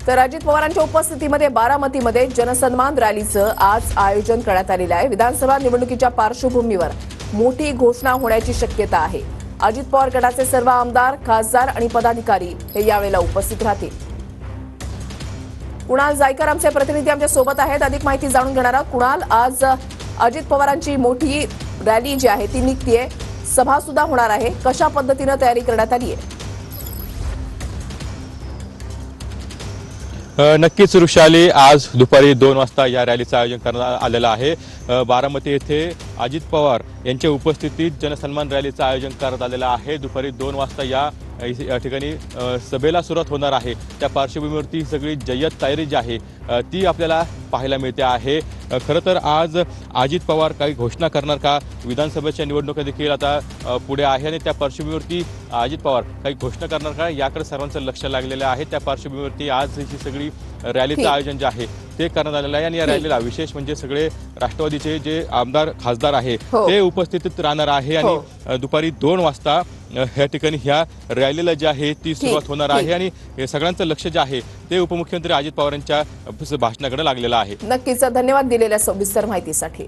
तर अजित पवारांच्या उपस्थितीमध्ये बारामतीमध्ये जनसन्मान रॅलीचं आज आयोजन करण्यात आलेलं आहे। विधानसभा निवडणुकीच्या पार्श्वभूमीवर मोठी घोषणा होण्याची शक्यता आहे। अजित पवार गटाचे सर्व आमदार, खासदार आणि पदाधिकारी हे यावेळेला उपस्थित राहतील। कुणाल जायकर आमचे प्रतिनिधी आमच्या सोबत आहेत, अधिक माहिती जाणून घेणार आहोत। कुणाल, आज अजित पवारांची मोठी रॅली जी आहे ती निघतीये, सभा सुद्धा होणार आहे, कशा पद्धतीने तयारी करण्यात आली आहे? नक्कीच वृषाली, आज दुपारी 2 वाजता या रॅलीचं आयोजन करण्यात आलेलं आहे। बारामती येथे अजित पवार यांच्या उपस्थितीत जनसन्मान रॅलीचं आयोजन करण्यात आलेलं आहे। दुपारी 2 वाजता या ठिकाणी सभेला सुरुवात होणार आहे। त्या पार्श्वभूमीवरती सगळी जय्यत तयारी जी आहे ती आपल्याला पाहायला मिळते आहे। खरं तर आज अजित पवार काही घोषणा करणार का? विधानसभेच्या निवडणुका देखील आता पुढे आहे आणि त्या पार्श्वभूमीवरती अजित पवार काही घोषणा करणार का, याकडे सर्वांचं लक्ष लागलेलं आहे। त्या पार्श्वभूमीवरती आज ही सगळी रॅलीचं आयोजन जे आहे ते करण्यात आलेलं आहे आणि या रॅलीला विशेष म्हणजे सगळे राष्ट्रवादीचे जे आमदार, खासदार आहे ते उपस्थित राहणार आहे आणि दुपारी 2 वाजता या ठिकाणी ह्या रॅलीला जी आहे ती सुरुवात होणार आहे आणि सगळ्यांचं लक्ष जे आहे ते उपमुख्यमंत्री अजित पवारांच्या भाषणाकडे लागलेलं आहे। नक्कीच, धन्यवाद दिलेल्या सविस्तर माहितीसाठी।